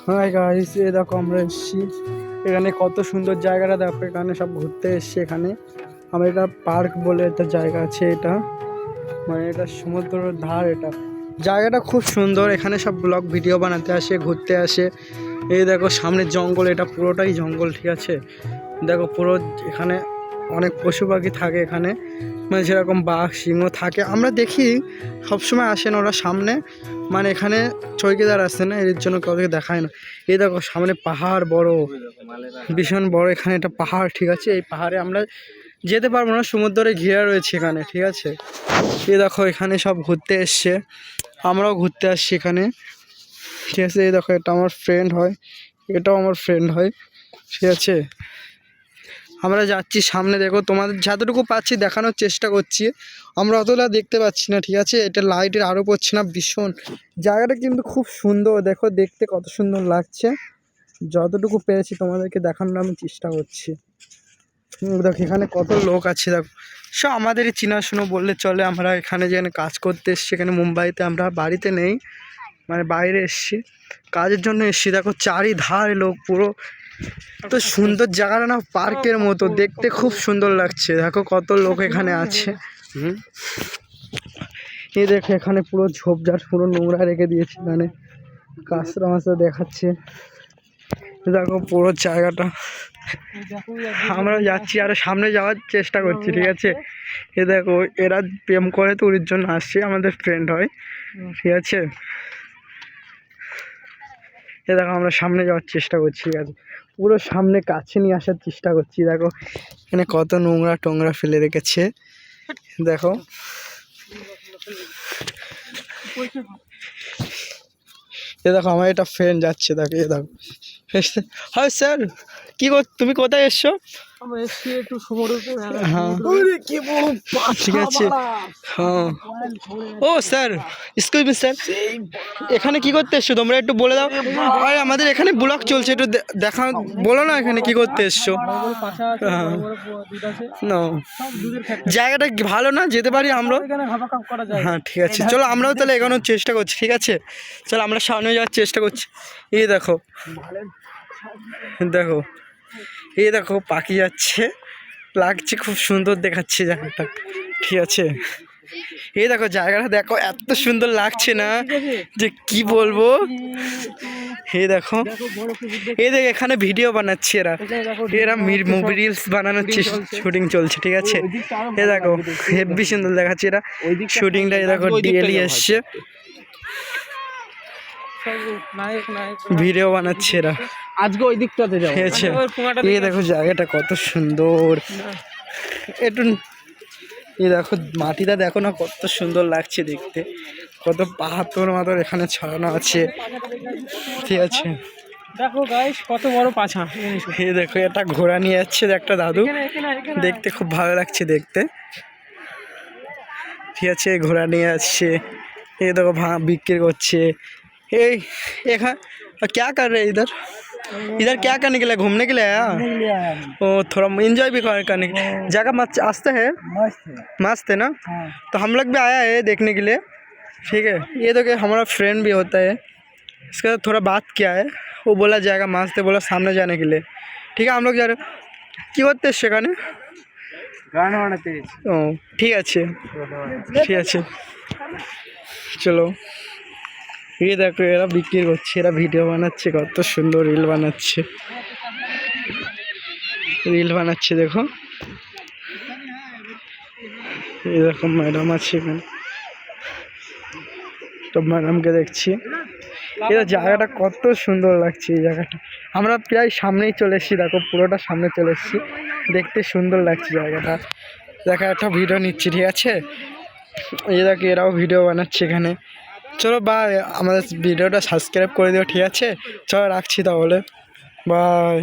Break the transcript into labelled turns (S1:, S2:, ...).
S1: Hi guys, এই দেখো আমরা এসেছি এখানে। কত সুন্দর জায়গাটা দেখো, এখানে সব ঘুরতে এসছি। এখানে আমরা এটা পার্ক বলে একটা জায়গা আছে, এটা মানে এটা সমুদ্রের ধার। এটা জায়গাটা খুব সুন্দর, এখানে সব ব্লগ ভিডিও বানাতে আসে, ঘুরতে আসে। এই দেখো সামনের জঙ্গল, এটা পুরোটাই জঙ্গল, ঠিক আছে। দেখো পুরো এখানে অনেক পশু পাখি থাকে এখানে, মানে যেরকম বাঘ সিংহ থাকে আমরা দেখি, সবসময় আসেন ওরা সামনে, মানে এখানে চৌকিদার আসে না, এর জন্য কাউকে দেখায় না। এই দেখো সামনে পাহাড় বড়, ভীষণ বড় এখানে একটা পাহাড়, ঠিক আছে। এই পাহাড়ে আমরা যেতে পারবো না, সমুদ্রে ঘেরা রয়েছে এখানে, ঠিক আছে। এই দেখো এখানে সব ঘুরতে এসছে, আমরাও ঘুরতে আসছি এখানে, ঠিক আছে। এই দেখো এটা আমার ফ্রেন্ড হয়, এটাও আমার ফ্রেন্ড হয়, ঠিক আছে। আমরা যাচ্ছি সামনে, দেখো তোমাদের যতটুকু পাচ্ছি দেখানোর চেষ্টা করছি। আমরা অতটা দেখতে পাচ্ছি না, ঠিক আছে। এটা লাইটের আরও পড়ছে না, ভীষণ জায়গাটা কিন্তু খুব সুন্দর। দেখো দেখতে কত সুন্দর লাগছে, যতটুকু পেরেছি তোমাদেরকে দেখানোর আমি চেষ্টা করছি। দেখো এখানে কত লোক আছে, দেখো সব আমাদেরই চেনাশোনা বললে চলে। আমরা এখানে যেখানে কাজ করতে এসছি, এখানে মুম্বাইতে, আমরা বাড়িতে নেই, মানে বাইরে এসছি, কাজের জন্য এসছি। দেখো চারিধারে লোক, পুরো তো সুন্দর জায়গাটা না, পার্কের মতো দেখতে, খুব সুন্দর লাগছে। দেখো কত লোক এখানে আছে। এই দেখো এখানে পুরো ঝোপঝাড়, পুরো নোংরা রেখে দিয়েছে, মানে কাঁচরা মাছরা দেখাচ্ছে। দেখো পুরো জায়গাটা, আমরা যাচ্ছি আরো সামনে যাওয়ার চেষ্টা করছি, ঠিক আছে। এ দেখো এরা প্রেম করে তো, ওর জন্য আসছে, আমাদের ফ্রেন্ড হয়, ঠিক আছে। এ দেখো আমরা সামনে যাওয়ার চেষ্টা করছি, ঠিক আছে, পুরো সামনে কাছে নিয়ে আসার চেষ্টা করছি। দেখো এখানে কত নোংরা টোংরা ফেলে রেখেছে, দেখো। এ দেখো আমার একটা ফ্রেন্ড যাচ্ছে, দেখো এ দেখো। হ্যাঁ স্যার, তুমি কোথায় এসছো? হ্যাঁ ঠিক আছে। হ্যাঁ ও স্যার, এক্সকিউজ মি স্যার, এখানে কি করতে এসছো তোমরা, একটু বলে দাও। ভাই আমাদের এখানে ব্লগ চলছে, একটু দেখা, বলো না এখানে কি করতে এসছো। না জায়গাটা ভালো না, যেতে পারি আমরা। হ্যাঁ ঠিক আছে, চলো আমরাও তাহলে এগোনোর চেষ্টা করছি, ঠিক আছে। চলো আমরা সামনে যাওয়ার চেষ্টা করছি। এই দেখো, দেখো এই দেখো পাখি যাচ্ছে, লাগছে খুব সুন্দর দেখাচ্ছে জায়গাটা, ঠিক আছে। এই দেখো জায়গাটা দেখো, এত সুন্দর লাগছে না যে কি বলবো। এই দেখো, এই দেখো এখানে ভিডিও বানাচ্ছে এরা, এরা মুভি রিলস বানানোর শুটিং চলছে, ঠিক আছে। এই দেখো হেব্বি সুন্দর দেখাচ্ছে এরা শুটিংটা। এই দেখো ডিএলি এসছে, ভিডিও বানাচ্ছে এরা
S2: আজকে ওই দিকটাতে যাবো।
S1: এই দেখো জায়গাটা কত সুন্দর, একটু এই দেখো মাটিটা দেখো না, কত সুন্দর লাগছে দেখতে, কত পাথর মাথর এখানে ছড়ানো আছে, ঠিক আছে।
S2: দেখো গাইস কত বড় পাছা।
S1: এই দেখো একটা ঘোড়া নিয়ে যাচ্ছে একটা দাদু, দেখতে খুব ভালো লাগছে দেখতে, ঠিক আছে। ঘোড়া নিয়ে আসছে, এই দেখো বিক্রি করছে। এই এখানে क्या कर रहे हैं इधर, इधर क्या करने के लिए, घूमने के लिए आया। ओ थोड़ा एंजॉय भी करने के लिए जगह मस्त है, मस्त है ना। तो हम लोग भी आया है देखने के लिए, ठीक है। ये तो कि हमारा फ्रेंड भी होता है, इसका थोड़ा बात किया है, वो बोला जाएगा मस्त है, बोला सामने जाने के लिए, ठीक है। हम लोग जा रहे কি করতে সেখানে,
S2: গান বানাতে।
S1: ও ঠিক আছে, ঠিক আছে চলো। এই দেখো এরা বিক্রি করছে, এরা ভিডিও বানাচ্ছে, কত সুন্দর রিল বানাচ্ছে, রিল বানাচ্ছে দেখো। এরকম ম্যাডাম আছে এখানে, তো ম্যাডামকে দেখছি। এটা জায়গাটা কত সুন্দর লাগছে, এই জায়গাটা আমরা প্রায় সামনেই চলে এসেছি, দেখো পুরোটা সামনে চলে এসেছি, দেখতে সুন্দর লাগছে জায়গাটা। দেখো একটা ভিডিও নিচ্ছি, ঠিক আছে। এই দেখো এরাও ভিডিও বানাচ্ছে এখানে। চলো বাই, আমাদের ভিডিওটা সাবস্ক্রাইব করে দিও, ঠিক আছে। চলো রাখছি তাহলে, বাই।